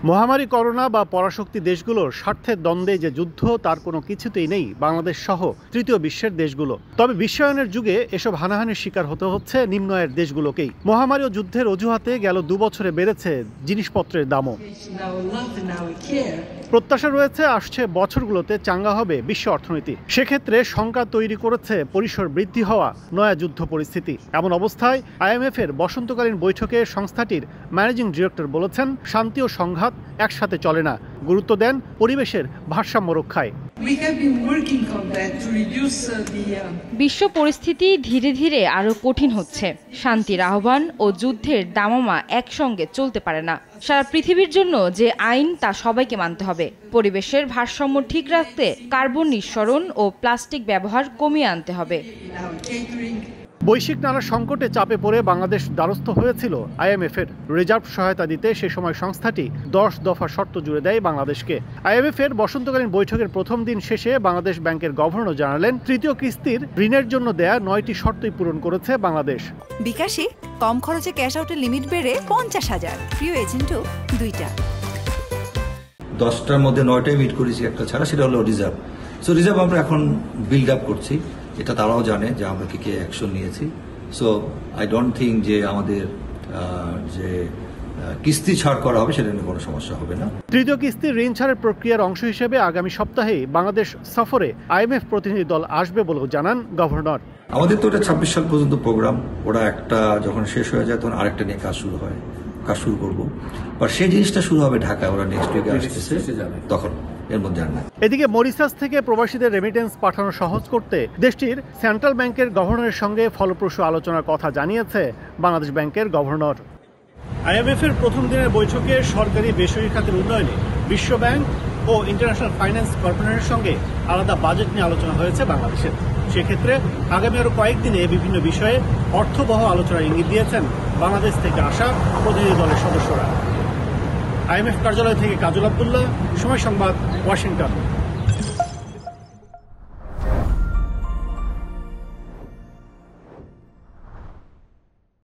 মহামারী করোনা বা পরাশক্তি দেশগুলোর স্বার্থের দ্বন্দ্বে যে যুদ্ধ তার কোনো কিছুতেই নেই বাংলাদেশ সহ তৃতীয় বিশ্বের দেশগুলো। তবে বিশ্বায়নের যুগে এসব হানাহানির শিকার হতে হচ্ছে নিম্ন আয়ের দেশগুলোকেই। মহামারী ও যুদ্ধের অজুহাতে গেল 2 বছরে বেড়েছে জিনিসপত্রের দামও। প্রত্যাশা রয়েছে আসছে বছরগুলোতে চাঙ্গা হবে বিশ্ব অর্থনীতি। সেক্ষেত্রে শঙ্কা তৈরি করেছে পরিসর বৃদ্ধি হওয়া নয়া যুদ্ধ পরিস্থিতি। এমন অবস্থায় IMF এর বসন্তকালীন বৈঠকে সংস্থাটির ম্যানেজিং ডিরেক্টর বলেছেন, শান্তি ও সংঘাত একসাথে চলে না, গুরুত্ব দেন পরিবেশের ভারসাম্য রক্ষায়। বিশ্ব পরিস্থিতি ধীরে ধীরে আরো কঠিন হচ্ছে। শান্তির আহ্বান ও যুদ্ধের দামামা একসঙ্গে চলতে পারে না। সারা পৃথিবীর জন্য যে আইন তা সবাইকে মানতে হবে। পরিবেশের ভারসাম্য ঠিক রাখতে কার্বন নিঃসরণ ও প্লাস্টিক ব্যবহার কমিয়ে আনতে হবে। বৈশ্বিক নানা সংকটে চাপে পড়ে বাংলাদেশ দ্বারস্থ হয়েছিল IMF এর। রিজার্ভ সহায়তা দিতে সে সময় সংস্থাটি 10 দফা শর্ত জুড়ে দেয় বাংলাদেশকে। IMF এর বসন্তকালীন বৈঠকের প্রথম দিন শেষে বাংলাদেশ ব্যাংকের গভর্নর জানালেন, তৃতীয় কিস্তির ঋণের জন্য দেয়া 9টি শর্তই পূরণ করেছে বাংলাদেশ। বিকাশে কম খরচে ক্যাশ আউটের লিমিট বেড়ে 50,000, প্রিয় এজেন্টও 2টা। 10টার মধ্যে 9টাই মিট করেছি, একটা ছাড়া, সেটা হলো রিজার্ভ। সো রিজার্ভ আমরা এখন বিল্ড আপ করছি, এটা তারাও জানে যে আমরা কি অ্যাকশন নিয়েছি। সো আই ডোন্ট থিঙ্ক যে আমাদের যে কিস্তি ছাড় করা হবে সেটা নিয়ে কোনো সমস্যা হবে না। তৃতীয় কিস্তির ঋণ ছাড়ের প্রক্রিয়ার অংশ হিসেবে আগামী সপ্তাহে বাংলাদেশ সফরে IMF প্রতিনিধি দল আসবে বলেও জানান গভর্নর। আমাদের তো এটা 26 সাল পর্যন্ত প্রোগ্রাম, ওরা একটা যখন শেষ হয়ে যায় তখন আরেকটা নিয়ে কাজ শুরু করবো। আর সেই জিনিসটা শুরু হবে ঢাকায়, ওরা নেক্সট উইকে আসতেছে, তখন এর মধ্যে আর না। এদিকে মরিশাস থেকে প্রবাসীদের রেমিটেন্স পাঠানো সহজ করতে দেশটির সেন্ট্রাল ব্যাংকের গভর্নরের সঙ্গে ফলপ্রসূ আলোচনার কথা জানিয়েছে বাংলাদেশ ব্যাংকের গভর্নর। IMF এর প্রথম দিনের বৈঠকে সরকারি বেসরকারি খাতের উন্নয়নে বিশ্ব ব্যাংক ও ইন্টারন্যাশনাল ফাইন্যান্স কর্পোরেশনের সঙ্গে আলাদা বাজেট নিয়ে আলোচনা হয়েছে বাংলাদেশের। সেক্ষেত্রে আগামী আরো কয়েকদিনে বিভিন্ন বিষয়ে অর্থবহ আলোচনার ইঙ্গিত দিয়েছেন বাংলাদেশ থেকে আসা প্রতিনিধি দলের সদস্যরা। IMF কার্যালয় থেকে কাজল আব্দুল্লাহ, সময় সংবাদ, ওয়াশিংটন।